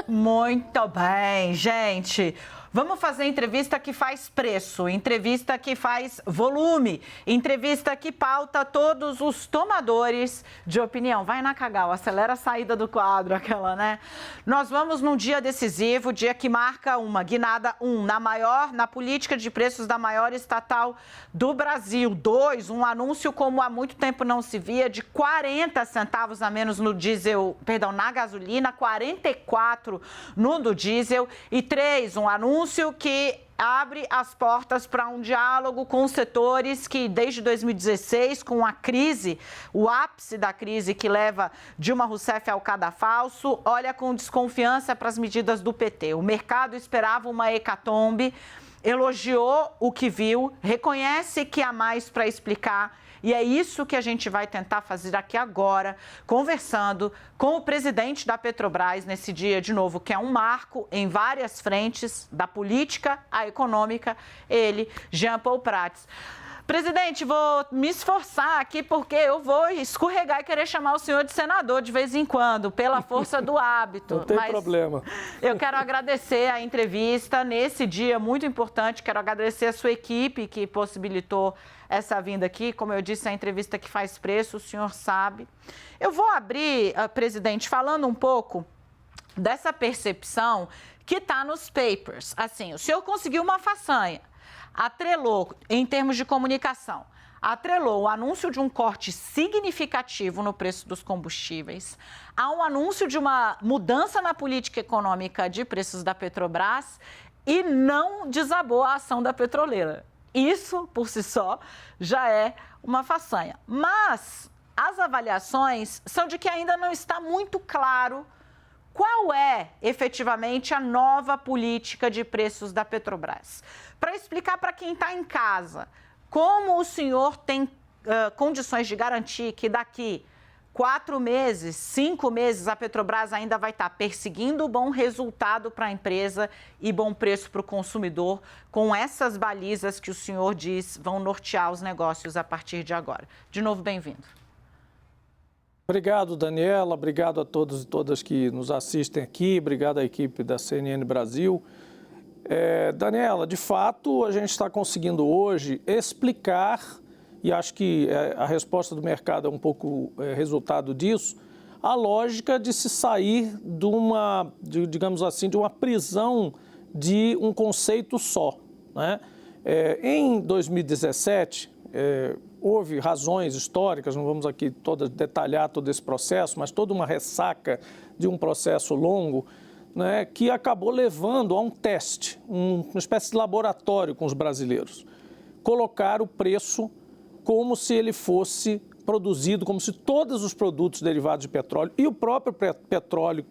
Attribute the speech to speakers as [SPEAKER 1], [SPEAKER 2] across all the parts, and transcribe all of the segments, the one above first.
[SPEAKER 1] Muito bem, gente. Vamos fazer entrevista que faz preço, entrevista que faz volume, entrevista que pauta todos os tomadores de opinião. Vai na Cagal, acelera a saída do quadro, aquela, né? Nós vamos num dia decisivo, dia que marca uma guinada, na política de preços da maior estatal do Brasil. 2, um anúncio como há muito tempo não se via, de 40 centavos a menos no diesel, perdão, na gasolina, 44 no do diesel. E 3, um anúncio que abre as portas para um diálogo com os setores que, desde 2016, com a crise, o ápice da crise que leva Dilma Rousseff ao cadafalso, olha com desconfiança para as medidas do PT. O mercado esperava uma hecatombe, elogiou o que viu, reconhece que há mais para explicar. E é isso que a gente vai tentar fazer aqui agora, conversando com o presidente da Petrobras nesse dia, de novo, que é um marco em várias frentes, da política à econômica, ele, Jean Paul Prats. Presidente, vou me esforçar aqui porque eu vou escorregar e querer chamar o senhor de senador de vez em quando, pela força do hábito.
[SPEAKER 2] Não tem problema.
[SPEAKER 1] Eu quero agradecer a entrevista nesse dia muito importante, quero agradecer a sua equipe que possibilitou essa vinda aqui. Como eu disse, a entrevista que faz preço, o senhor sabe. Eu vou abrir, presidente, falando um pouco dessa percepção que está nos papers. Assim, o senhor conseguiu uma façanha. Atrelou, em termos de comunicação, atrelou o anúncio de um corte significativo no preço dos combustíveis a um anúncio de uma mudança na política econômica de preços da Petrobras e não desabou a ação da petroleira. Isso, por si só, já é uma façanha. Mas as avaliações são de que ainda não está muito claro qual é, efetivamente, a nova política de preços da Petrobras. Para explicar para quem está em casa, como o senhor tem condições de garantir que daqui 4 meses, 5 meses, a Petrobras ainda vai estar perseguindo o bom resultado para a empresa e bom preço para o consumidor, com essas balizas que o senhor diz vão nortear os negócios a partir de agora. De novo, bem-vindo.
[SPEAKER 2] Obrigado, Daniela. Obrigado a todos e todas que nos assistem aqui. Obrigado à equipe da CNN Brasil. Daniela, de fato, a gente está conseguindo hoje explicar, e acho que a resposta do mercado é um pouco resultado disso, a lógica de se sair digamos assim, de uma prisão de um conceito só, né? Em 2017, houve razões históricas, não vamos aqui detalhar todo esse processo, mas toda uma ressaca de um processo longo, né, que acabou levando a um teste, uma espécie de laboratório com os brasileiros. Colocar o preço como se ele fosse produzido, como se todos os produtos derivados de petróleo e o próprio petróleo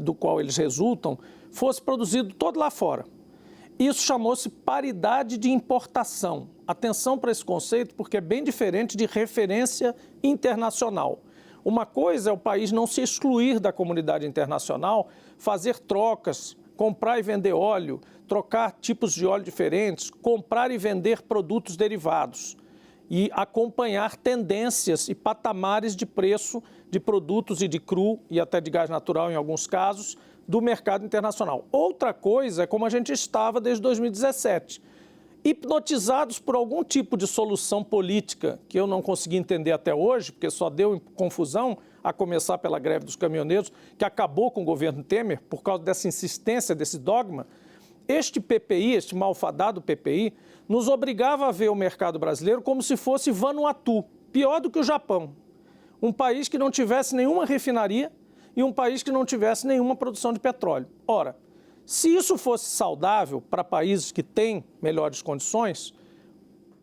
[SPEAKER 2] do qual eles resultam fosse produzido todo lá fora. Isso chamou-se paridade de importação. Atenção para esse conceito, porque é bem diferente de referência internacional. Uma coisa é o país não se excluir da comunidade internacional, fazer trocas, comprar e vender óleo, trocar tipos de óleo diferentes, comprar e vender produtos derivados e acompanhar tendências e patamares de preço de produtos e de cru e até de gás natural em alguns casos do mercado internacional. Outra coisa é como a gente estava desde 2017, hipnotizados por algum tipo de solução política que eu não consegui entender até hoje, porque só deu confusão, a começar pela greve dos caminhoneiros, que acabou com o governo Temer por causa dessa insistência, desse dogma. Este PPI, este malfadado PPI, nos obrigava a ver o mercado brasileiro como se fosse Vanuatu, pior do que o Japão. Um país que não tivesse nenhuma refinaria e um país que não tivesse nenhuma produção de petróleo. Ora, se isso fosse saudável para países que têm melhores condições,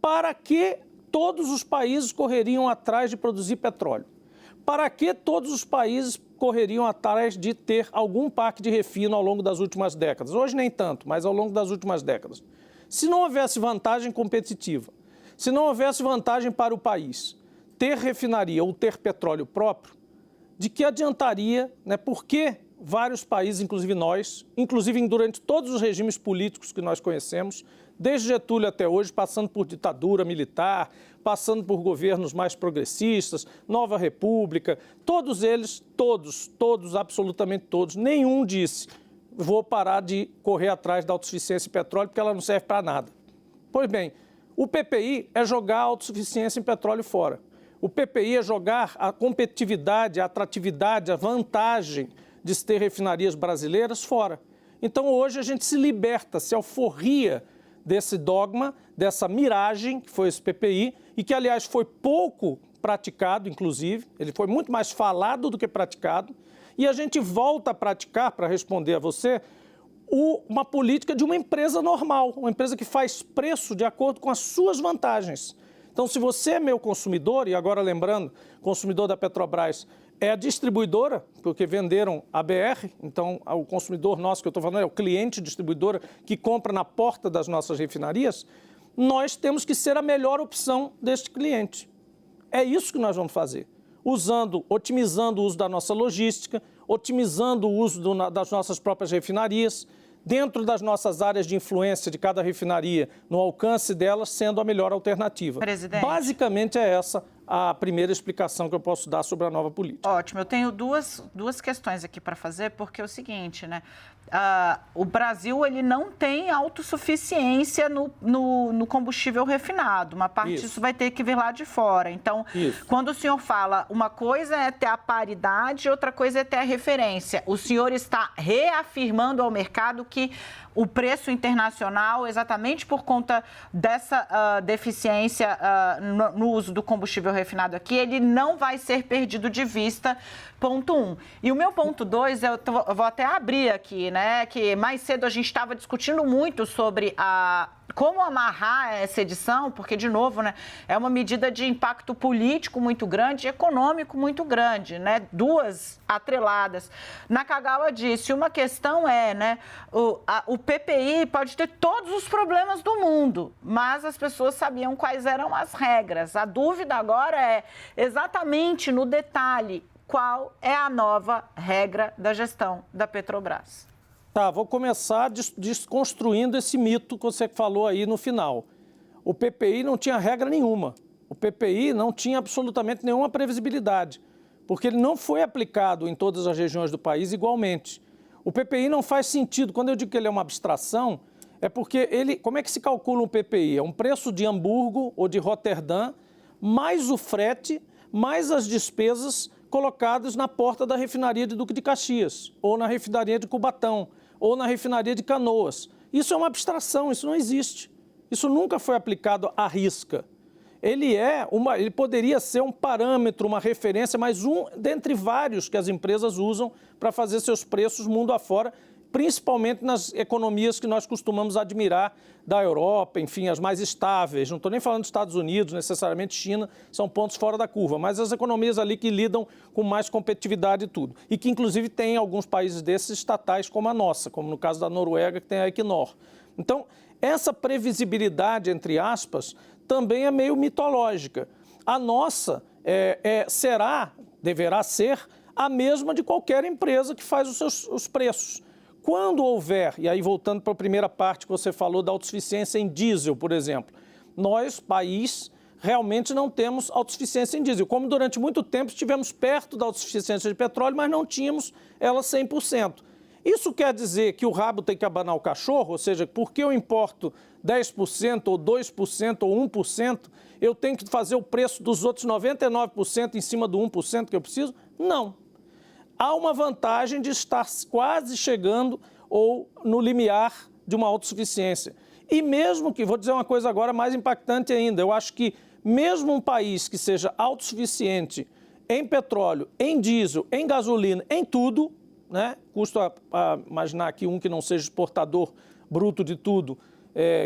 [SPEAKER 2] para que todos os países correriam atrás de produzir petróleo? Para que todos os países correriam atrás de ter algum parque de refino ao longo das últimas décadas? Hoje nem tanto, mas ao longo das últimas décadas. Se não houvesse vantagem competitiva, se não houvesse vantagem para o país ter refinaria ou ter petróleo próprio, de que adiantaria, né? Por que vários países, inclusive nós, inclusive durante todos os regimes políticos que nós conhecemos, desde Getúlio até hoje, passando por ditadura militar, passando por governos mais progressistas, Nova República, todos eles, todos, absolutamente todos, nenhum disse: vou parar de correr atrás da autossuficiência em petróleo porque ela não serve para nada. Pois bem, o PPI é jogar a autossuficiência em petróleo fora. O PPI é jogar a competitividade, a atratividade, a vantagem de se ter refinarias brasileiras fora. Então hoje a gente se liberta, se alforria desse dogma, dessa miragem que foi esse PPI e que, aliás, foi pouco praticado, inclusive, ele foi muito mais falado do que praticado, e a gente volta a praticar, para responder a você, uma política de uma empresa normal, uma empresa que faz preço de acordo com as suas vantagens. Então, se você é meu consumidor, e agora lembrando, consumidor da Petrobras é a distribuidora, porque venderam a BR, então o consumidor nosso que eu estou falando é o cliente distribuidora que compra na porta das nossas refinarias, nós temos que ser a melhor opção deste cliente. É isso que nós vamos fazer, otimizando o uso da nossa logística, otimizando o uso das nossas próprias refinarias, dentro das nossas áreas de influência de cada refinaria, no alcance delas, sendo a melhor alternativa.
[SPEAKER 1] Presidente.
[SPEAKER 2] Basicamente é essa a primeira explicação que eu posso dar sobre a nova política.
[SPEAKER 1] Ótimo, eu tenho duas questões aqui para fazer, porque é o seguinte, né? O Brasil ele não tem autossuficiência no combustível refinado. Uma parte disso vai ter que vir lá de fora. Então, quando o senhor fala, uma coisa é ter a paridade, outra coisa é ter a referência. O senhor está reafirmando ao mercado que o preço internacional, exatamente por conta dessa deficiência no uso do combustível refinado aqui, ele não vai ser perdido de vista, ponto 1. E o meu ponto 2, eu vou até abrir aqui, né, que mais cedo a gente estava discutindo muito sobre como amarrar essa edição, porque, de novo, né, é uma medida de impacto político muito grande e econômico muito grande, né, duas atreladas. Nakagawa disse, uma questão é, né, o PPI pode ter todos os problemas do mundo, mas as pessoas sabiam quais eram as regras. A dúvida agora é exatamente no detalhe qual é a nova regra da gestão da Petrobras.
[SPEAKER 2] Tá, vou começar desconstruindo esse mito que você falou aí no final. O PPI não tinha regra nenhuma. O PPI não tinha absolutamente nenhuma previsibilidade, porque ele não foi aplicado em todas as regiões do país igualmente. O PPI não faz sentido. Quando eu digo que ele é uma abstração, é porque como é que se calcula um PPI? É um preço de Hamburgo ou de Roterdã, mais o frete, mais as despesas colocadas na porta da refinaria de Duque de Caxias, ou na refinaria de Cubatão, ou na refinaria de Canoas. Isso é uma abstração, isso não existe. Isso nunca foi aplicado à risca. Ele poderia ser um parâmetro, uma referência, mas um dentre vários que as empresas usam para fazer seus preços mundo afora, principalmente nas economias que nós costumamos admirar da Europa, enfim, as mais estáveis. Não estou nem falando dos Estados Unidos, necessariamente China, são pontos fora da curva, mas as economias ali que lidam com mais competitividade e tudo. E que, inclusive, tem alguns países desses estatais como a nossa, como no caso da Noruega, que tem a Equinor. Então, essa previsibilidade, entre aspas, também é meio mitológica. A nossa deverá ser a mesma de qualquer empresa que faz os preços. Quando houver, e aí voltando para a primeira parte que você falou da autossuficiência em diesel, por exemplo, nós, país, realmente não temos autossuficiência em diesel, como durante muito tempo estivemos perto da autossuficiência de petróleo, mas não tínhamos ela 100%. Isso quer dizer que o rabo tem que abanar o cachorro, ou seja, porque eu importo 10% ou 2% ou 1%, eu tenho que fazer o preço dos outros 99% em cima do 1% que eu preciso? Não. Há uma vantagem de estar quase chegando ou no limiar de uma autossuficiência. E mesmo que, vou dizer uma coisa agora mais impactante ainda, eu acho que mesmo um país que seja autossuficiente em petróleo, em diesel, em gasolina, em tudo, né? Custo a imaginar aqui um que não seja exportador bruto de tudo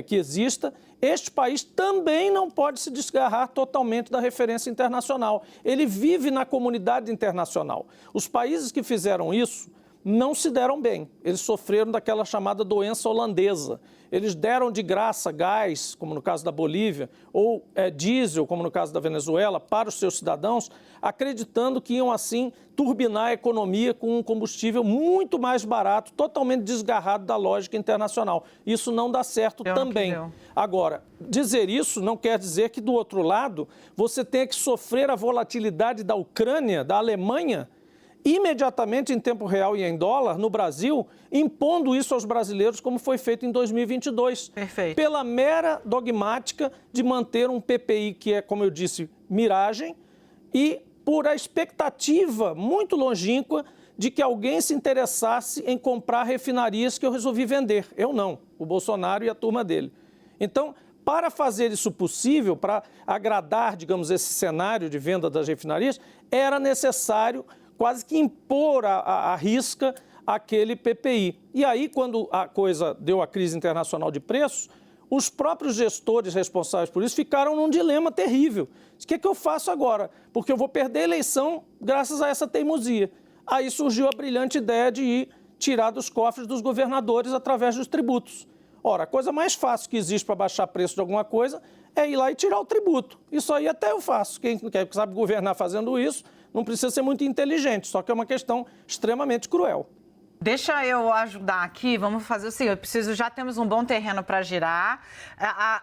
[SPEAKER 2] que exista, este país também não pode se desgarrar totalmente da referência internacional. Ele vive na comunidade internacional. Os países que fizeram isso não se deram bem. Eles sofreram daquela chamada doença holandesa. Eles deram de graça gás, como no caso da Bolívia, ou diesel, como no caso da Venezuela, para os seus cidadãos, acreditando que iam, assim, turbinar a economia com um combustível muito mais barato, totalmente desgarrado da lógica internacional. Isso não dá certo também. Agora, dizer isso não quer dizer que, do outro lado, você tenha que sofrer a volatilidade da Ucrânia, da Alemanha, imediatamente em tempo real e em dólar, no Brasil, impondo isso aos brasileiros, como foi feito em 2022.
[SPEAKER 1] Perfeito.
[SPEAKER 2] Pela mera dogmática de manter um PPI que é, como eu disse, miragem, e por a expectativa muito longínqua de que alguém se interessasse em comprar refinarias que eu resolvi vender. Eu não, o Bolsonaro e a turma dele. Então, para fazer isso possível, para agradar, digamos, esse cenário de venda das refinarias, era necessário quase que impor à risca aquele PPI. E aí, quando a coisa deu a crise internacional de preços, os próprios gestores responsáveis por isso ficaram num dilema terrível. O que é que eu faço agora? Porque eu vou perder a eleição graças a essa teimosia. Aí surgiu a brilhante ideia de ir tirar dos cofres dos governadores através dos tributos. Ora, a coisa mais fácil que existe para baixar preço de alguma coisa é ir lá e tirar o tributo. Isso aí até eu faço. Quem sabe governar fazendo isso não precisa ser muito inteligente, só que é uma questão extremamente cruel.
[SPEAKER 1] Deixa eu ajudar aqui, vamos fazer o seguinte, já temos um bom terreno para girar,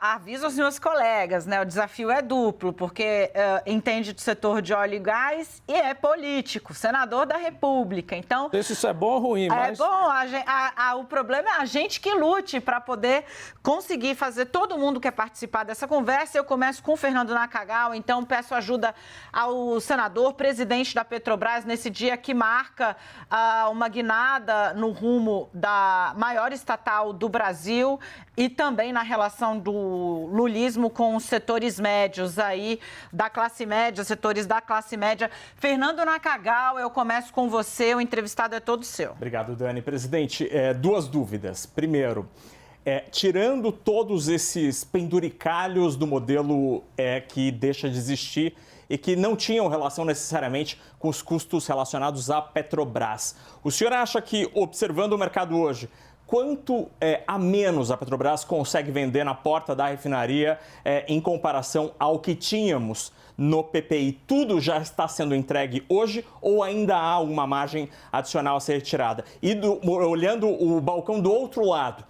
[SPEAKER 1] aviso aos meus colegas, né, o desafio é duplo, porque entende do setor de óleo e gás e é político, senador da República, então...
[SPEAKER 2] Se isso é bom ou ruim, mas...
[SPEAKER 1] É bom, o problema é a gente que lute para poder conseguir fazer, todo mundo quer participar dessa conversa, eu começo com o Fernando Nakagawa, então peço ajuda ao senador, presidente da Petrobras, nesse dia que marca uma guinada no rumo da maior estatal do Brasil e também na relação do lulismo com os setores médios aí da classe média, setores da classe média. Fernando Nakagawa, eu começo com você, o entrevistado é todo seu.
[SPEAKER 3] Obrigado, Dani. Presidente, duas dúvidas. Primeiro, tirando todos esses penduricalhos do modelo que deixa de existir e que não tinham relação necessariamente com os custos relacionados à Petrobras. O senhor acha que, observando o mercado hoje, quanto a menos a Petrobras consegue vender na porta da refinaria em comparação ao que tínhamos no PPI? Tudo já está sendo entregue hoje ou ainda há alguma margem adicional a ser retirada? E olhando o balcão do outro lado,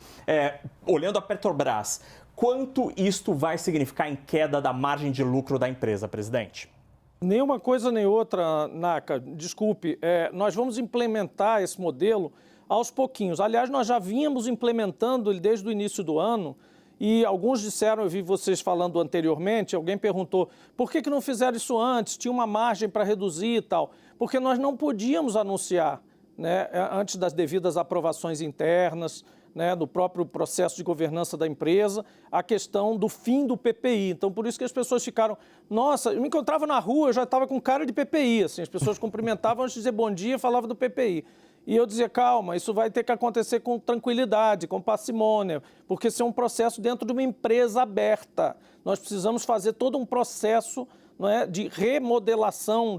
[SPEAKER 3] olhando a Petrobras, quanto isto vai significar em queda da margem de lucro da empresa, presidente?
[SPEAKER 2] Nenhuma coisa nem outra, Naka. Desculpe, nós vamos implementar esse modelo aos pouquinhos. Aliás, nós já vínhamos implementando ele desde o início do ano e alguns disseram, eu vi vocês falando anteriormente, alguém perguntou por que não fizeram isso antes, tinha uma margem para reduzir e tal. Porque nós não podíamos anunciar, né, antes das devidas aprovações internas, né, do próprio processo de governança da empresa, a questão do fim do PPI. Então, por isso que as pessoas ficaram... Nossa, eu me encontrava na rua, eu já estava com cara de PPI, assim, as pessoas cumprimentavam antes de dizer bom dia e falavam do PPI. E eu dizia, calma, isso vai ter que acontecer com tranquilidade, com parcimônia, porque isso é um processo dentro de uma empresa aberta. Nós precisamos fazer todo um processo, não é, de remodelação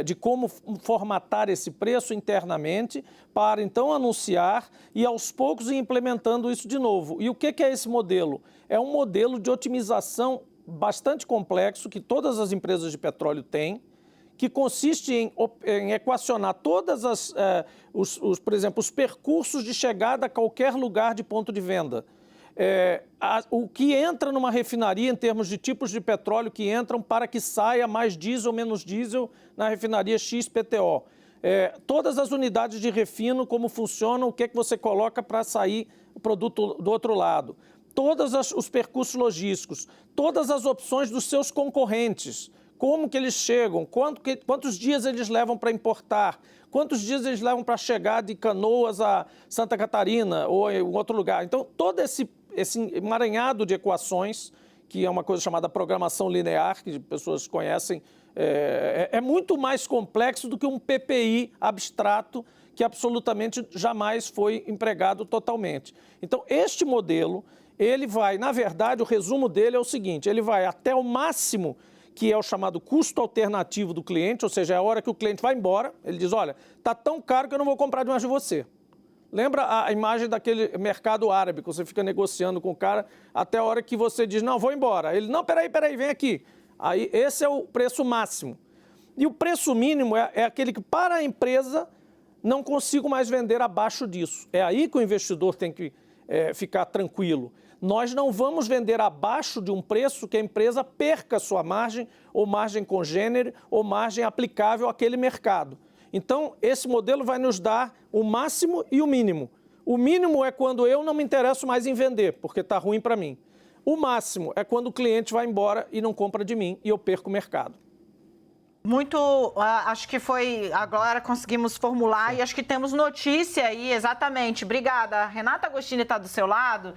[SPEAKER 2] de como formatar esse preço internamente para, então, anunciar e, aos poucos, ir implementando isso de novo. E o que é esse modelo? É um modelo de otimização bastante complexo que todas as empresas de petróleo têm, que consiste em equacionar todas por exemplo, os percursos de chegada a qualquer lugar de ponto de venda. O que entra numa refinaria em termos de tipos de petróleo que entram para que saia mais diesel ou menos diesel na refinaria XPTO. Todas as unidades de refino, como funcionam, o que é que você coloca para sair o produto do outro lado. Todos os percursos logísticos, todas as opções dos seus concorrentes, como que eles chegam, quantos dias eles levam para importar, quantos dias eles levam para chegar de Canoas a Santa Catarina ou em outro lugar. Então, todo esse emaranhado de equações, que é uma coisa chamada programação linear, que as pessoas conhecem, é muito mais complexo do que um PPI abstrato que absolutamente jamais foi empregado totalmente. Então, este modelo, ele vai, na verdade, o resumo dele é o seguinte, ele vai até o máximo que é o chamado custo alternativo do cliente, ou seja, é a hora que o cliente vai embora, ele diz, olha, está tão caro que eu não vou comprar mais de você. Lembra a imagem daquele mercado árabe, que você fica negociando com o cara até a hora que você diz, não, vou embora. Ele, não, peraí, vem aqui. Aí, esse é o preço máximo. E o preço mínimo é aquele que, para a empresa, não consigo mais vender abaixo disso. É aí que o investidor tem que ficar tranquilo. Nós não vamos vender abaixo de um preço que a empresa perca sua margem, ou margem congênere, ou margem aplicável àquele mercado. Então, esse modelo vai nos dar o máximo e o mínimo. O mínimo é quando eu não me interesso mais em vender, porque está ruim para mim. O máximo é quando o cliente vai embora e não compra de mim e eu perco o mercado.
[SPEAKER 1] Muito, acho que foi, agora conseguimos formular e acho que temos notícia aí, exatamente. Obrigada. Renata Agostini está do seu lado.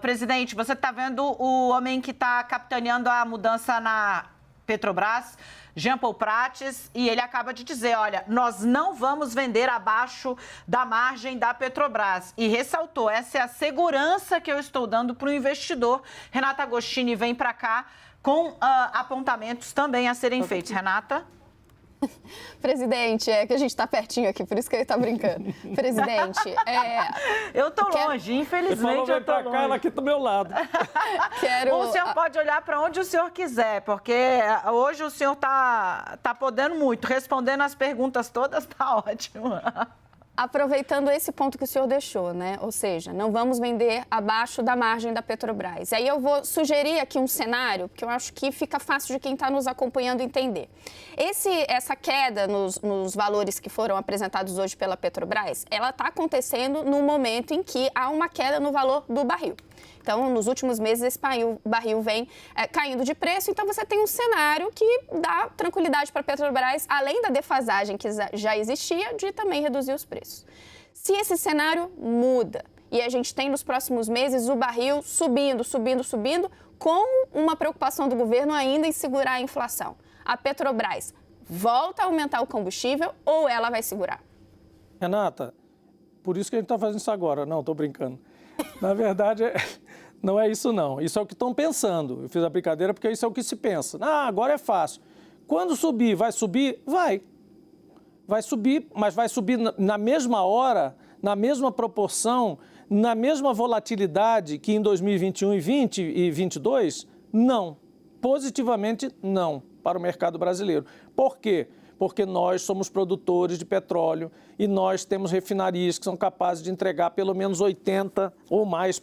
[SPEAKER 1] Presidente, você está vendo o homem que está capitaneando a mudança na Petrobras, Jean Paul Prates, e ele acaba de dizer, olha, nós não vamos vender abaixo da margem da Petrobras. E ressaltou, essa é a segurança que eu estou dando para o investidor. Renata Agostini vem para cá com apontamentos também a serem feitos. Renata?
[SPEAKER 4] Presidente, é que a gente está pertinho aqui, por isso que ele está brincando. Presidente,
[SPEAKER 1] eu estou longe, infelizmente eu estou longe.
[SPEAKER 2] Ela aqui do meu lado.
[SPEAKER 1] O senhor pode olhar para onde o senhor quiser, porque hoje o senhor tá podendo muito, respondendo as perguntas todas, tá ótimo.
[SPEAKER 4] Aproveitando esse ponto que o senhor deixou, né? Ou seja, não vamos vender abaixo da margem da Petrobras. Aí eu vou sugerir aqui um cenário, porque eu acho que fica fácil de quem está nos acompanhando entender. Essa queda nos valores que foram apresentados hoje pela Petrobras, ela está acontecendo no momento em que há uma queda no valor do barril. Então, nos últimos meses, esse barril vem caindo de preço. Então, você tem um cenário que dá tranquilidade para a Petrobras, além da defasagem que já existia, de também reduzir os preços. Se esse cenário muda e a gente tem nos próximos meses o barril subindo, com uma preocupação do governo ainda em segurar a inflação, a Petrobras volta a aumentar o combustível ou ela vai segurar?
[SPEAKER 2] Renata, por isso que a gente está fazendo isso agora. Não, estou brincando. Na verdade, não é isso não. Isso é o que estão pensando. Eu fiz a brincadeira porque isso é o que se pensa. Agora é fácil. Quando subir, vai subir? Vai. Vai subir, mas vai subir na mesma hora, na mesma proporção, na mesma volatilidade que em 2021 e 2020 e 2022? Não. Positivamente, não, para o mercado brasileiro. Por quê? Porque nós somos produtores de petróleo e nós temos refinarias que são capazes de entregar pelo menos 80% ou mais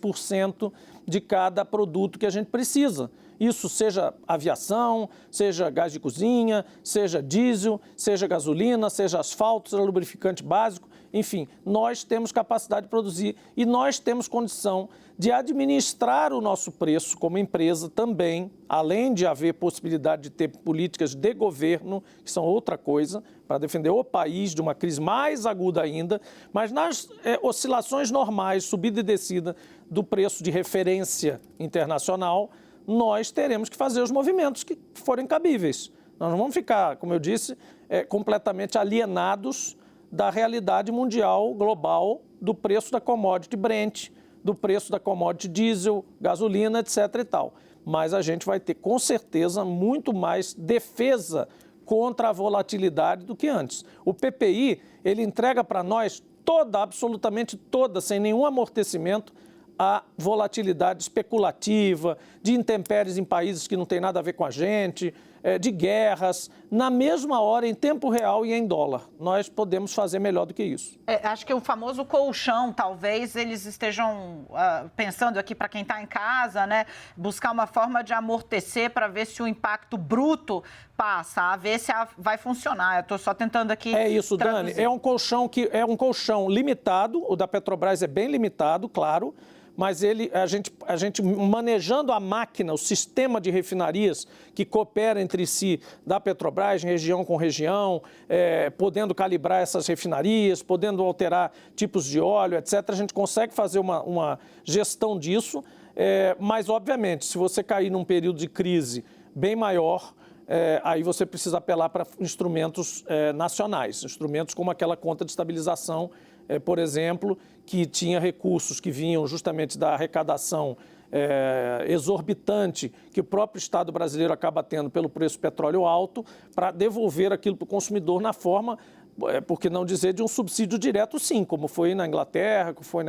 [SPEAKER 2] de cada produto que a gente precisa. Isso seja aviação, seja gás de cozinha, seja diesel, seja gasolina, seja asfalto, seja lubrificante básico. Enfim, nós temos capacidade de produzir e nós temos condição de administrar o nosso preço como empresa também, além de haver possibilidade de ter políticas de governo, que são outra coisa, para defender o país de uma crise mais aguda ainda, mas nas oscilações normais, subida e descida do preço de referência internacional, nós teremos que fazer os movimentos que forem cabíveis. Nós não vamos ficar, como eu disse, completamente alienados da realidade mundial, global, do preço da commodity Brent, do preço da commodity diesel, gasolina, etc. e tal. Mas a gente vai ter, com certeza, muito mais defesa contra a volatilidade do que antes. O PPI, ele entrega para nós absolutamente toda, sem nenhum amortecimento, a volatilidade especulativa, de intempéries em países que não tem nada a ver com a gente, de guerras, na mesma hora, em tempo real e em dólar. Nós podemos fazer melhor do que isso.
[SPEAKER 1] Acho que o famoso colchão, talvez eles estejam pensando aqui para quem está em casa, né? Buscar uma forma de amortecer para ver se o impacto bruto passa, a ver se vai funcionar. Eu estou só tentando aqui
[SPEAKER 2] É isso,
[SPEAKER 1] traduzir.
[SPEAKER 2] Dani. É um colchão limitado, o da Petrobras é bem limitado, claro, mas a gente manejando a máquina, o sistema de refinarias que coopera entre si da Petrobras, região com região, podendo calibrar essas refinarias, podendo alterar tipos de óleo, etc., a gente consegue fazer uma gestão disso, mas, obviamente, se você cair num período de crise bem maior, aí você precisa apelar para instrumentos nacionais, instrumentos como aquela conta de estabilização, por exemplo, que tinha recursos que vinham justamente da arrecadação exorbitante que o próprio Estado brasileiro acaba tendo pelo preço do petróleo alto, para devolver aquilo para o consumidor na forma, por que não dizer, de um subsídio direto, sim, como foi na Inglaterra, que foi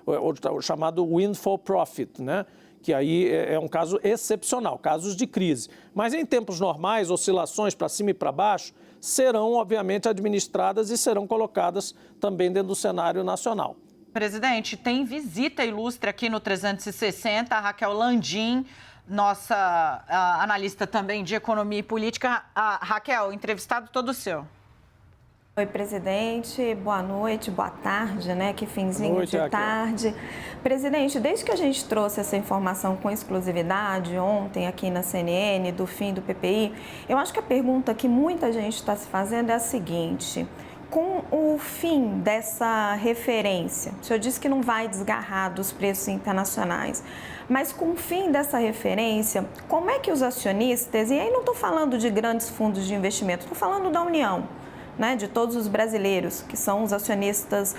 [SPEAKER 2] o chamado windfall profit, né? Que aí é um caso excepcional, casos de crise. Mas em tempos normais, oscilações para cima e para baixo serão, obviamente, administradas e serão colocadas também dentro do cenário nacional.
[SPEAKER 1] Presidente, tem visita ilustre aqui no 360, a Raquel Landim, nossa analista também de economia e política. Raquel, entrevistado todo seu.
[SPEAKER 5] Oi, presidente. Boa noite, boa tarde, né? Que finzinho de tarde. Presidente, desde que a gente trouxe essa informação com exclusividade ontem aqui na CNN do fim do PPI, eu acho que a pergunta que muita gente está se fazendo é a seguinte: com o fim dessa referência, o senhor disse que não vai desgarrar dos preços internacionais, mas com o fim dessa referência, como é que os acionistas, e aí não estou falando de grandes fundos de investimento, estou falando da União, né, de todos os brasileiros, que são os acionistas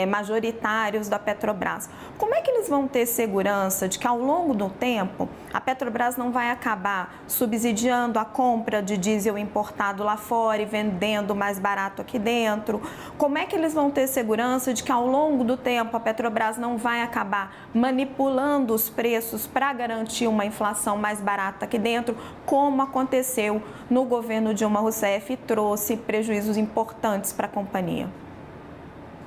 [SPEAKER 5] majoritários da Petrobras. Como é que eles vão ter segurança de que ao longo do tempo a Petrobras não vai acabar subsidiando a compra de diesel importado lá fora e vendendo mais barato aqui dentro? Como é que eles vão ter segurança de que ao longo do tempo a Petrobras não vai acabar manipulando os preços para garantir uma inflação mais barata aqui dentro, como aconteceu no governo Dilma Rousseff e trouxe prejuízos importantes para a companhia?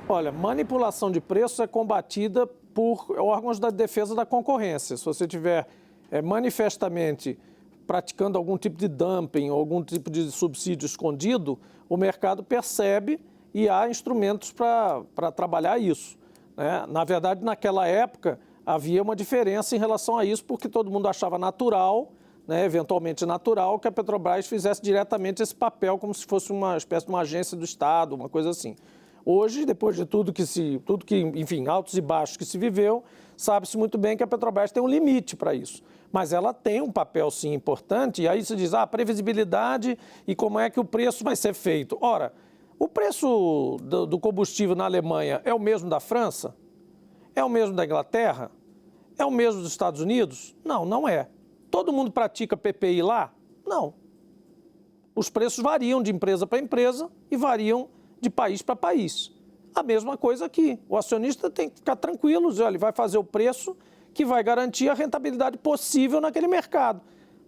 [SPEAKER 2] Olha, manipulação de preços é combatida por órgãos da defesa da concorrência. Se você tiver manifestamente praticando algum tipo de dumping ou algum tipo de subsídio escondido, o mercado percebe e há instrumentos para trabalhar isso, né? Na verdade, naquela época, havia uma diferença em relação a isso, porque todo mundo achava natural, né, eventualmente natural, que a Petrobras fizesse diretamente esse papel como se fosse uma espécie de uma agência do Estado, uma coisa assim. Hoje, depois de tudo que, enfim, altos e baixos que se viveu, sabe-se muito bem que a Petrobras tem um limite para isso. Mas ela tem um papel, sim, importante, e aí se diz, previsibilidade e como é que o preço vai ser feito. Ora, o preço do combustível na Alemanha é o mesmo da França? É o mesmo da Inglaterra? É o mesmo dos Estados Unidos? Não, não é. Todo mundo pratica PPI lá? Não. Os preços variam de empresa para empresa e variam de país para país. A mesma coisa aqui. O acionista tem que ficar tranquilo, ele vai fazer o preço que vai garantir a rentabilidade possível naquele mercado,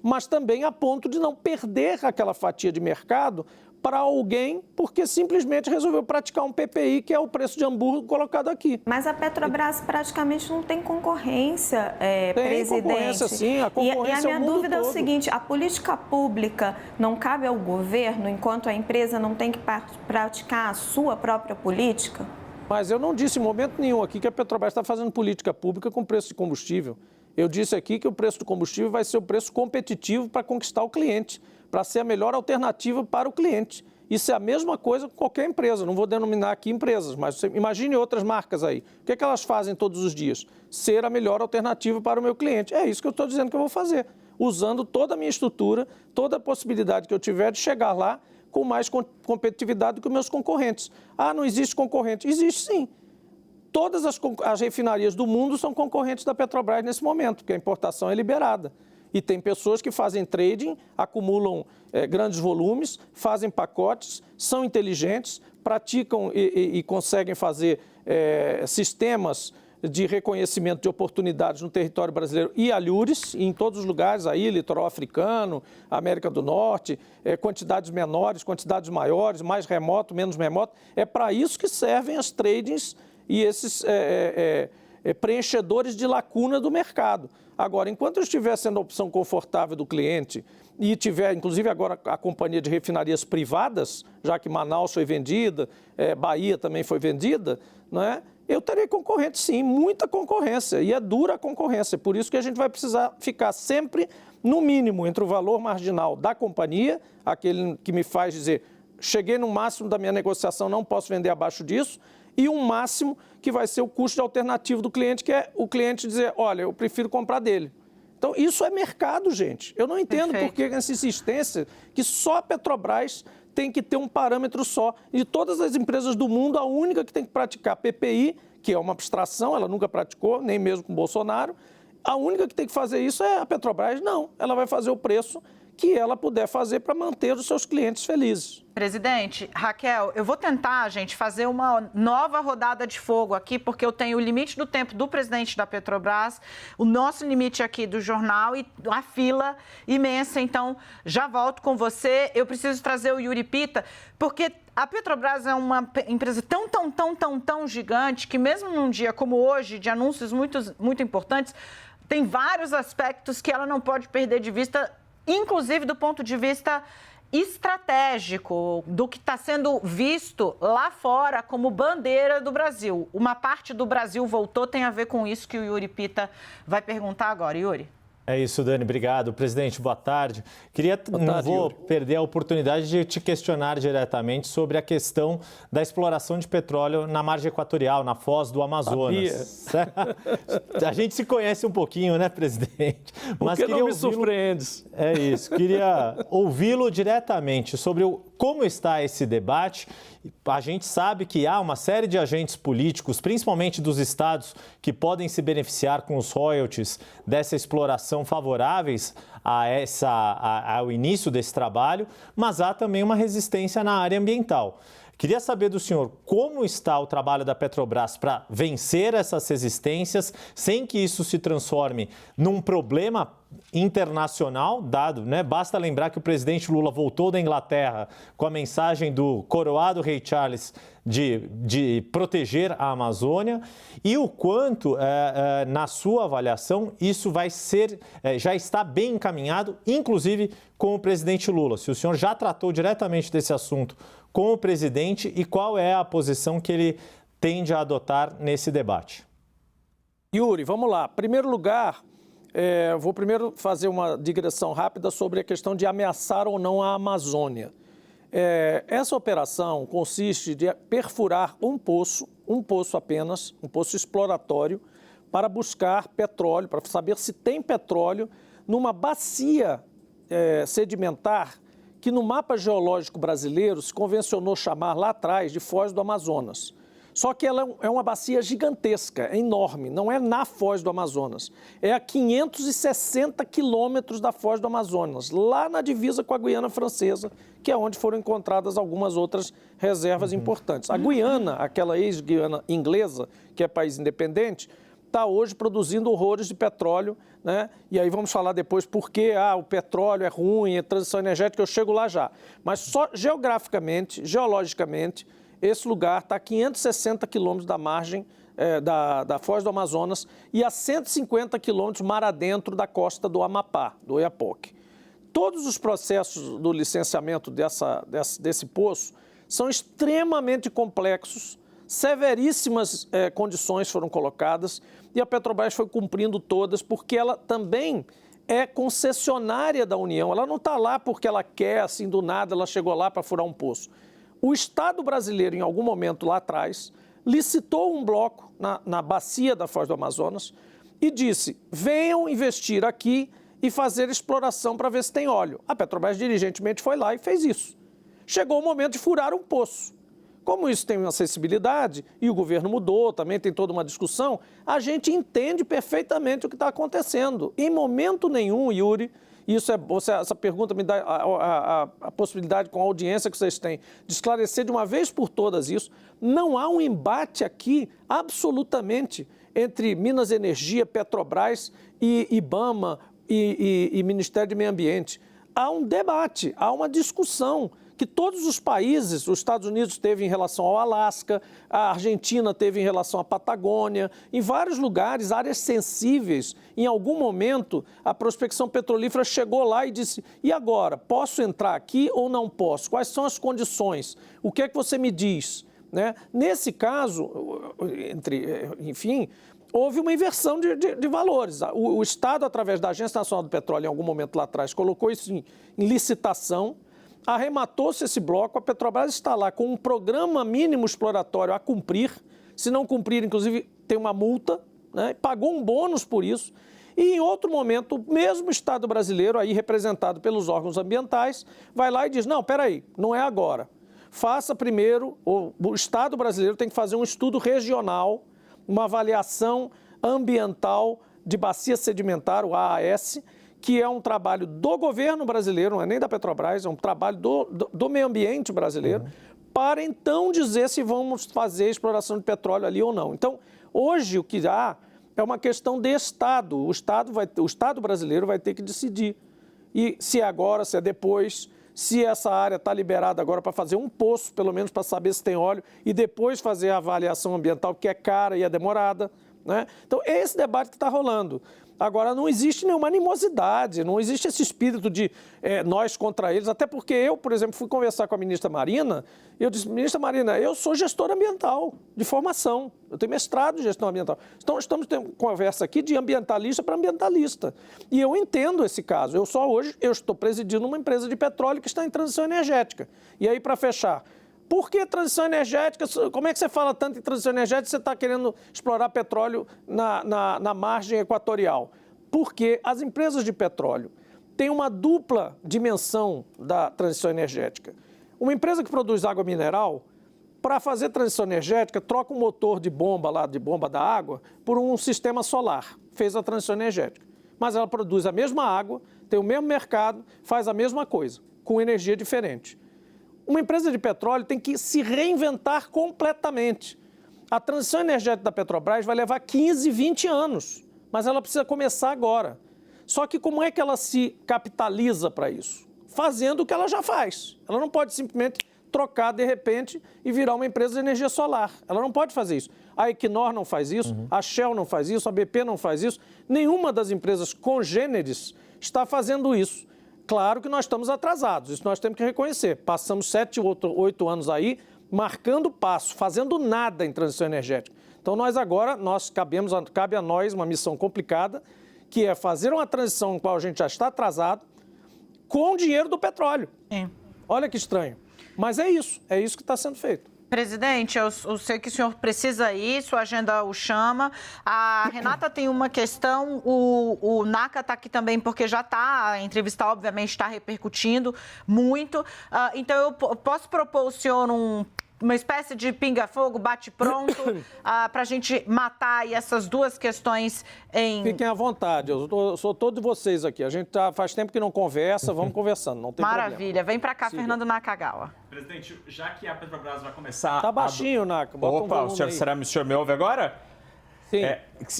[SPEAKER 2] mas também a ponto de não perder aquela fatia de mercado para alguém porque simplesmente resolveu praticar um PPI, que é o preço de hambúrguer colocado aqui.
[SPEAKER 5] Mas a Petrobras praticamente não tem concorrência, presidente.
[SPEAKER 2] Tem concorrência, sim. A concorrência
[SPEAKER 5] e a minha dúvida é o
[SPEAKER 2] todo.
[SPEAKER 5] seguinte: a política pública não cabe ao governo, enquanto a empresa não tem que praticar a sua própria política?
[SPEAKER 2] Mas eu não disse em momento nenhum aqui que a Petrobras está fazendo política pública com preço de combustível. Eu disse aqui que o preço do combustível vai ser o preço competitivo para conquistar o cliente, para ser a melhor alternativa para o cliente. Isso é a mesma coisa com qualquer empresa. Não vou denominar aqui empresas, mas você imagine outras marcas aí. O que é que elas fazem todos os dias? Ser a melhor alternativa para o meu cliente. É isso que eu estou dizendo que eu vou fazer, usando toda a minha estrutura, toda a possibilidade que eu tiver de chegar lá com mais competitividade do que os meus concorrentes. Não existe concorrente. Existe sim. Todas as refinarias do mundo são concorrentes da Petrobras nesse momento, porque a importação é liberada. E tem pessoas que fazem trading, acumulam grandes volumes, fazem pacotes, são inteligentes, praticam e conseguem fazer sistemas de reconhecimento de oportunidades no território brasileiro e alhures, em todos os lugares, aí, litoral africano, América do Norte, quantidades menores, quantidades maiores, mais remoto, menos remoto. É para isso que servem as tradings e esses preenchedores de lacuna do mercado. Agora, enquanto eu estiver sendo a opção confortável do cliente e tiver, inclusive agora, a companhia de refinarias privadas, já que Manaus foi vendida, Bahia também foi vendida, não é? Eu terei concorrente, sim, muita concorrência, e é dura a concorrência. Por isso que a gente vai precisar ficar sempre, no mínimo, entre o valor marginal da companhia, aquele que me faz dizer, cheguei no máximo da minha negociação, não posso vender abaixo disso, e um máximo que vai ser o custo alternativo do cliente, que é o cliente dizer, olha, eu prefiro comprar dele. Então, isso é mercado, gente. Eu não entendo por que essa insistência que só a Petrobras tem que ter um parâmetro só. E de todas as empresas do mundo, a única que tem que praticar PPI, que é uma abstração, ela nunca praticou, nem mesmo com Bolsonaro, A única que tem que fazer isso é a Petrobras? Não, ela vai fazer o preço que ela puder fazer para manter os seus clientes felizes.
[SPEAKER 1] Presidente, Raquel, eu vou tentar, gente, fazer uma nova rodada de fogo aqui, porque eu tenho o limite do tempo do presidente da Petrobras, o nosso limite aqui do jornal e a fila imensa. Então, já volto com você. Eu preciso trazer o Yuri Pita, porque a Petrobras é uma empresa tão gigante que mesmo num dia como hoje, de anúncios muito importantes, tem vários aspectos que ela não pode perder de vista, inclusive do ponto de vista estratégico, do que está sendo visto lá fora como bandeira do Brasil. Uma parte do Brasil voltou, tem a ver com isso que o Yuri Pita vai perguntar agora. Yuri.
[SPEAKER 6] É isso, Dani. Obrigado. Presidente, boa tarde. Não vou perder a oportunidade de te questionar diretamente sobre a questão da exploração de petróleo na margem equatorial, na foz do Amazonas. A gente se conhece um pouquinho, né, presidente?
[SPEAKER 2] Mas não me surpreendes.
[SPEAKER 6] É isso. Queria ouvi-lo diretamente sobre como está esse debate. A gente sabe que há uma série de agentes políticos, principalmente dos estados, que podem se beneficiar com os royalties dessa exploração favoráveis ao início desse trabalho, mas há também uma resistência na área ambiental. Queria saber do senhor como está o trabalho da Petrobras para vencer essas resistências, sem que isso se transforme num problema internacional, dado, né? Basta lembrar que o presidente Lula voltou da Inglaterra com a mensagem do coroado rei Charles de proteger a Amazônia, e o quanto, na sua avaliação, isso vai ser, já está bem encaminhado, inclusive com o presidente Lula. Se o senhor já tratou diretamente desse assunto com o presidente e qual é a posição que ele tende a adotar nesse debate.
[SPEAKER 2] Yuri, vamos lá. Em primeiro lugar, vou primeiro fazer uma digressão rápida sobre a questão de ameaçar ou não a Amazônia. Essa operação consiste de perfurar um poço apenas, um poço exploratório, para buscar petróleo, para saber se tem petróleo numa bacia sedimentar que no mapa geológico brasileiro se convencionou chamar lá atrás de Foz do Amazonas. Só que ela é uma bacia gigantesca, é enorme, não é na Foz do Amazonas. É a 560 quilômetros da Foz do Amazonas, lá na divisa com a Guiana Francesa, que é onde foram encontradas algumas outras reservas importantes. A Guiana, aquela ex-Guiana inglesa, que é país independente, está hoje produzindo horrores de petróleo, né? E aí vamos falar depois por que o petróleo é ruim, a transição energética, eu chego lá já. Mas só geograficamente, geologicamente, esse lugar está a 560 quilômetros da margem da Foz do Amazonas e a 150 quilômetros mar adentro da costa do Amapá, do Oiapoque. Todos os processos do licenciamento desse poço são extremamente complexos, severíssimas condições foram colocadas e a Petrobras foi cumprindo todas, porque ela também é concessionária da União. Ela não está lá porque ela quer, assim, do nada, ela chegou lá para furar um poço. O Estado brasileiro, em algum momento lá atrás, licitou um bloco na bacia da Foz do Amazonas e disse, venham investir aqui e fazer exploração para ver se tem óleo. A Petrobras diligentemente foi lá e fez isso. Chegou o momento de furar um poço. Como isso tem uma acessibilidade e o governo mudou, também tem toda uma discussão, a gente entende perfeitamente o que está acontecendo. Em momento nenhum, Yuri, essa pergunta me dá a possibilidade, com a audiência que vocês têm, de esclarecer de uma vez por todas isso. Não há um embate aqui, absolutamente, entre Minas Energia, Petrobras e IBAMA e Ministério do Meio Ambiente. Há um debate, há uma discussão que todos os países, os Estados Unidos teve em relação ao Alasca, a Argentina teve em relação à Patagônia, em vários lugares, áreas sensíveis. Em algum momento, a prospecção petrolífera chegou lá e disse, e agora, posso entrar aqui ou não posso? Quais são as condições? O que é que você me diz? Né? Nesse caso, enfim, houve uma inversão de valores. O Estado, através da Agência Nacional do Petróleo, em algum momento lá atrás, colocou isso em licitação, arrematou-se esse bloco, a Petrobras está lá com um programa mínimo exploratório a cumprir, se não cumprir, inclusive, tem uma multa, né? Pagou um bônus por isso, e em outro momento, o mesmo Estado brasileiro, aí representado pelos órgãos ambientais, vai lá e diz, não, peraí, não é agora. Faça primeiro, o Estado brasileiro tem que fazer um estudo regional, uma avaliação ambiental de bacia sedimentar, o AAS, que é um trabalho do governo brasileiro, não é nem da Petrobras, é um trabalho do meio ambiente brasileiro, para então dizer se vamos fazer exploração de petróleo ali ou não. Então, hoje o que há é uma questão de Estado. O Estado brasileiro vai ter que decidir. E se é agora, se é depois, se essa área está liberada agora para fazer um poço, pelo menos para saber se tem óleo, e depois fazer a avaliação ambiental, que é cara e é demorada, né? Então, é esse debate que está rolando. Agora, não existe nenhuma animosidade, não existe esse espírito de nós contra eles, até porque eu, por exemplo, fui conversar com a ministra Marina, e eu disse, ministra Marina, eu sou gestora ambiental, de formação, eu tenho mestrado em gestão ambiental. Então, estamos tendo conversa aqui de ambientalista para ambientalista. E eu entendo esse caso. Hoje, eu estou presidindo uma empresa de petróleo que está em transição energética. E aí, para fechar, por que transição energética? Como é que você fala tanto em transição energética se você está querendo explorar petróleo na margem equatorial? Porque as empresas de petróleo têm uma dupla dimensão da transição energética. Uma empresa que produz água mineral, para fazer transição energética, troca um motor de bomba da água por um sistema solar. Fez a transição energética. Mas ela produz a mesma água, tem o mesmo mercado, faz a mesma coisa, com energia diferente. Uma empresa de petróleo tem que se reinventar completamente. A transição energética da Petrobras vai levar 15, 20 anos, mas ela precisa começar agora. Só que como é que ela se capitaliza para isso? Fazendo o que ela já faz. Ela não pode simplesmente trocar de repente e virar uma empresa de energia solar. Ela não pode fazer isso. A Equinor não faz isso, a Shell não faz isso, a BP não faz isso. Nenhuma das empresas congêneres está fazendo isso. Claro que nós estamos atrasados, isso nós temos que reconhecer. Passamos 7, 8 anos aí, marcando passo, fazendo nada em transição energética. Então cabe a nós uma missão complicada, que é fazer uma transição em qual a gente já está atrasado, com o dinheiro do petróleo. Olha que estranho. Mas é isso que está sendo feito.
[SPEAKER 1] Presidente, eu sei que o senhor precisa ir, sua agenda o chama. A Renata tem uma questão, o NACA está aqui também porque já está, a entrevista obviamente está repercutindo muito. Então eu posso propor ao senhor uma espécie de pinga-fogo, bate-pronto, para a gente matar aí essas duas questões em...
[SPEAKER 2] Fiquem à vontade, eu sou todo de vocês aqui. A gente faz tempo que não conversa, vamos conversando, não tem problema.
[SPEAKER 1] Maravilha, vem para cá, Fernando Nakagawa.
[SPEAKER 3] Presidente, já que a Petrobras vai começar...
[SPEAKER 2] Tá baixinho, Naka, bota
[SPEAKER 3] Opa, o senhor me ouve agora?
[SPEAKER 2] Sim.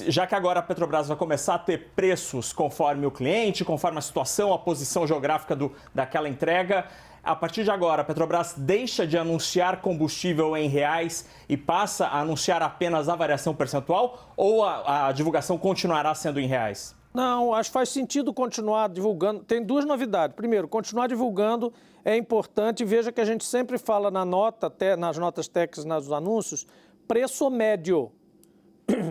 [SPEAKER 3] Já que agora a Petrobras vai começar a ter preços conforme o cliente, conforme a situação, a posição geográfica daquela entrega... A partir de agora, a Petrobras deixa de anunciar combustível em reais e passa a anunciar apenas a variação percentual ou a divulgação continuará sendo em reais?
[SPEAKER 2] Não, acho que faz sentido continuar divulgando. Tem duas novidades. Primeiro, continuar divulgando é importante. Veja que a gente sempre fala nas notas técnicas, nos anúncios, preço médio.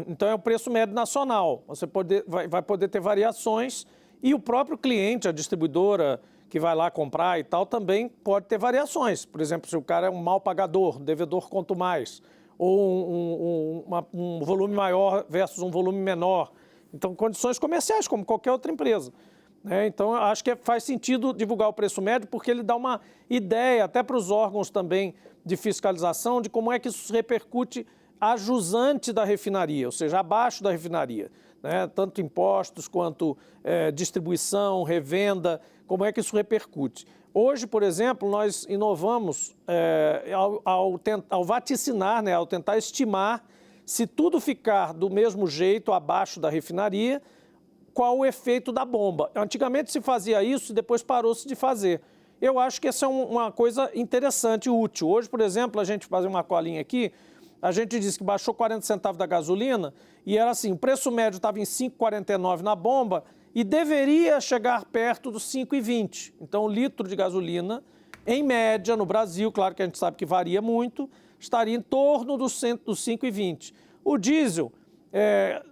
[SPEAKER 2] Então, é o preço médio nacional. Você vai poder ter variações e o próprio cliente, a distribuidora que vai lá comprar e tal, também pode ter variações. Por exemplo, se o cara é um mal pagador, devedor quanto mais, ou um volume maior versus um volume menor. Então, condições comerciais, como qualquer outra empresa. Então, eu acho que faz sentido divulgar o preço médio, porque ele dá uma ideia, até para os órgãos também de fiscalização, de como é que isso repercute a jusante da refinaria, ou seja, abaixo da refinaria. Tanto impostos quanto distribuição, revenda, como é que isso repercute. Hoje, por exemplo, nós inovamos ao vaticinar, ao tentar estimar se tudo ficar do mesmo jeito abaixo da refinaria, qual o efeito da bomba. Antigamente se fazia isso e depois parou-se de fazer. Eu acho que essa é uma coisa interessante, útil. Hoje, por exemplo, a gente fazer uma colinha aqui, a gente disse que baixou 40 centavos da gasolina e era assim, o preço médio estava em 5,49 na bomba e deveria chegar perto dos 5,20. Então, o litro de gasolina, em média, no Brasil, claro que a gente sabe que varia muito, estaria em torno dos 5,20. O diesel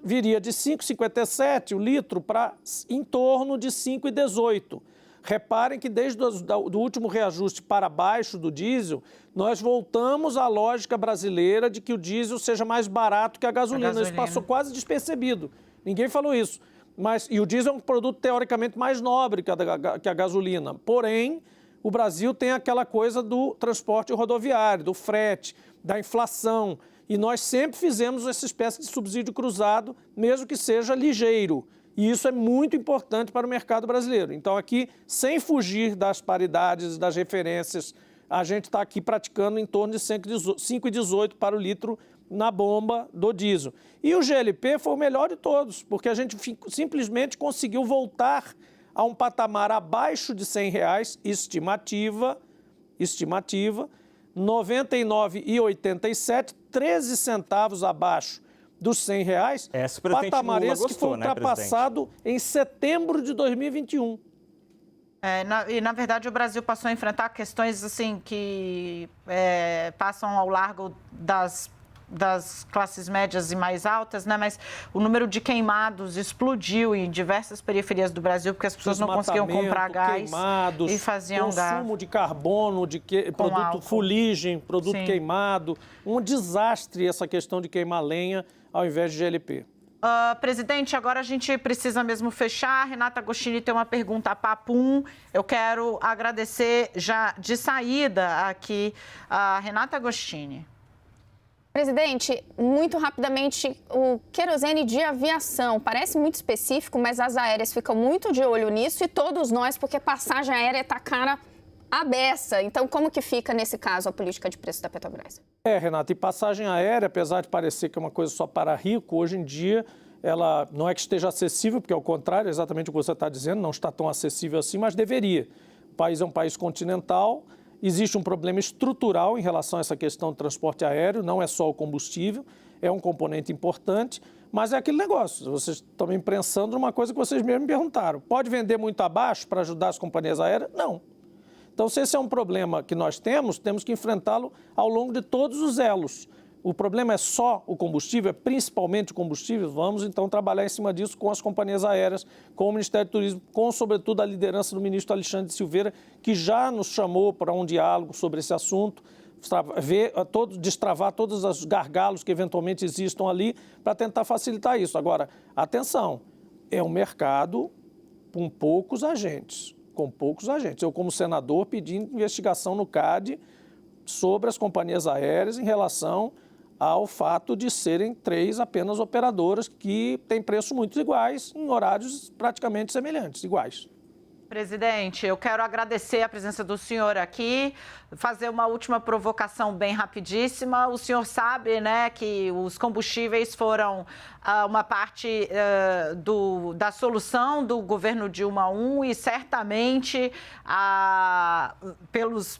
[SPEAKER 2] viria de 5,57 o litro para em torno de 5,18. Reparem que desde o último reajuste para baixo do diesel, nós voltamos à lógica brasileira de que o diesel seja mais barato que a gasolina. Isso passou quase despercebido. Ninguém falou isso. E o diesel é um produto teoricamente mais nobre que a gasolina. Porém, o Brasil tem aquela coisa do transporte rodoviário, do frete, da inflação. E nós sempre fizemos essa espécie de subsídio cruzado, mesmo que seja ligeiro. E isso é muito importante para o mercado brasileiro. Então, aqui, sem fugir das paridades, das referências, a gente está aqui praticando em torno de 5,18 para o litro na bomba do diesel. E o GLP foi o melhor de todos, porque a gente simplesmente conseguiu voltar a um patamar abaixo de R$100, estimativa, R$ 99,87, 13 centavos abaixo dos R$100, patamar esse que foi ultrapassado em setembro de 2021.
[SPEAKER 1] Na verdade, o Brasil passou a enfrentar questões assim que passam ao largo das classes médias e mais altas, né? Mas o número de queimados explodiu em diversas periferias do Brasil, porque as pessoas não conseguiam comprar gás e faziam
[SPEAKER 2] consumo de carbono, produto
[SPEAKER 1] álcool.
[SPEAKER 2] fuligem, produto queimado. Um desastre essa questão de queimar lenha ao invés de GLP.
[SPEAKER 1] Presidente, agora a gente precisa mesmo fechar. Renata Agostini tem uma pergunta a papum. Eu quero agradecer já de saída aqui a Renata Agostini.
[SPEAKER 4] Presidente, muito rapidamente, o querosene de aviação parece muito específico, mas as aéreas ficam muito de olho nisso e todos nós, porque passagem aérea está cara a beça. Então, como que fica, nesse caso, a política de preço da Petrobras?
[SPEAKER 2] Renata, e passagem aérea, apesar de parecer que é uma coisa só para rico, hoje em dia ela não é que esteja acessível, porque ao contrário, exatamente o que você está dizendo, não está tão acessível assim, mas deveria. O país é um país continental. Existe um problema estrutural em relação a essa questão do transporte aéreo, não é só o combustível, é um componente importante, mas é aquele negócio, vocês estão me imprensando numa coisa que vocês mesmos me perguntaram. Pode vender muito abaixo para ajudar as companhias aéreas? Não. Então, se esse é um problema que nós temos que enfrentá-lo ao longo de todos os elos. O problema é só o combustível, é principalmente o combustível. Vamos, então, trabalhar em cima disso com as companhias aéreas, com o Ministério do Turismo, com, sobretudo, a liderança do ministro Alexandre de Silveira, que já nos chamou para um diálogo sobre esse assunto, destravar todos os gargalos que eventualmente existam ali para tentar facilitar isso. Agora, atenção, é um mercado com poucos agentes. Eu, como senador, pedi investigação no CAD sobre as companhias aéreas em relação ao fato de serem 3 apenas operadoras que têm preços muito iguais, em horários praticamente semelhantes, iguais.
[SPEAKER 1] Presidente, eu quero agradecer a presença do senhor aqui, fazer uma última provocação bem rapidíssima. O senhor sabe, né, que os combustíveis foram uma parte da solução do governo Dilma I e certamente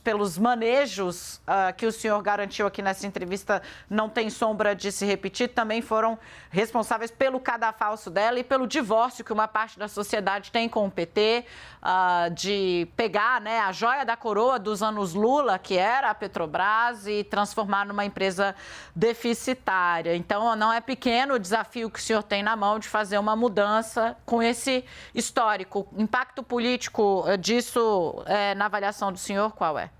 [SPEAKER 1] pelos manejos que o senhor garantiu aqui nessa entrevista, não tem sombra de se repetir, também foram responsáveis pelo cadafalso dela e pelo divórcio que uma parte da sociedade tem com o PT, de pegar, né, a joia da coroa dos anos Lula, que era a Petrobras, e transformar numa empresa deficitária. Então, não é pequeno o desafio que o senhor tem na mão de fazer uma mudança com esse histórico. O impacto político disso, na avaliação do senhor, qual é?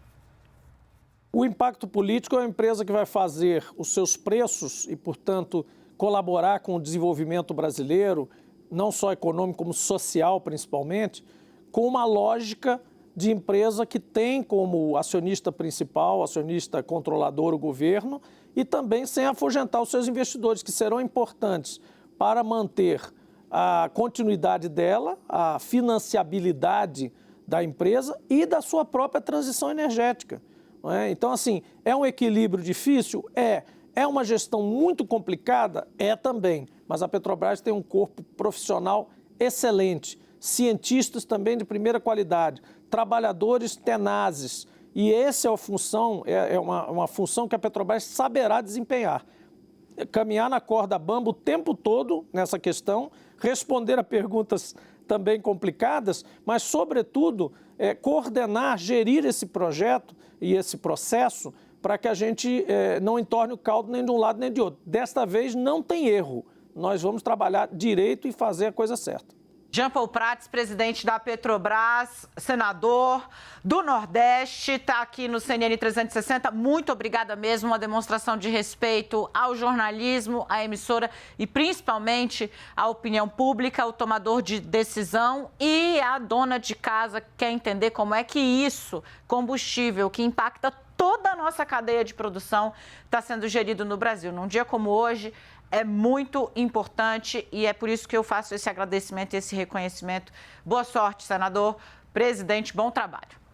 [SPEAKER 2] O impacto político é uma empresa que vai fazer os seus preços e, portanto, colaborar com o desenvolvimento brasileiro, não só econômico, como social, principalmente, com uma lógica de empresa que tem como acionista principal, acionista controlador o governo, e também sem afugentar os seus investidores, que serão importantes para manter a continuidade dela, a financiabilidade da empresa e da sua própria transição energética. Não é? Então, assim, é um equilíbrio difícil? É uma gestão muito complicada? É também. Mas a Petrobras tem um corpo profissional excelente, cientistas também de primeira qualidade, trabalhadores tenazes. E essa é uma função que a Petrobras saberá desempenhar. Caminhar na corda bamba o tempo todo nessa questão, responder a perguntas também complicadas, mas, sobretudo, coordenar, gerir esse projeto e esse processo para que a gente não entorne o caldo nem de um lado nem de outro. Desta vez não tem erro. Nós vamos trabalhar direito e fazer a coisa certa.
[SPEAKER 1] Jean Paul Prats, presidente da Petrobras, senador do Nordeste, está aqui no CNN 360. Muito obrigada mesmo, uma demonstração de respeito ao jornalismo, à emissora e principalmente à opinião pública, o tomador de decisão e a dona de casa que quer entender como é que isso, combustível, que impacta toda a nossa cadeia de produção está sendo gerida no Brasil. Num dia como hoje, é muito importante e é por isso que eu faço esse agradecimento e esse reconhecimento. Boa sorte, senador. Presidente, bom trabalho.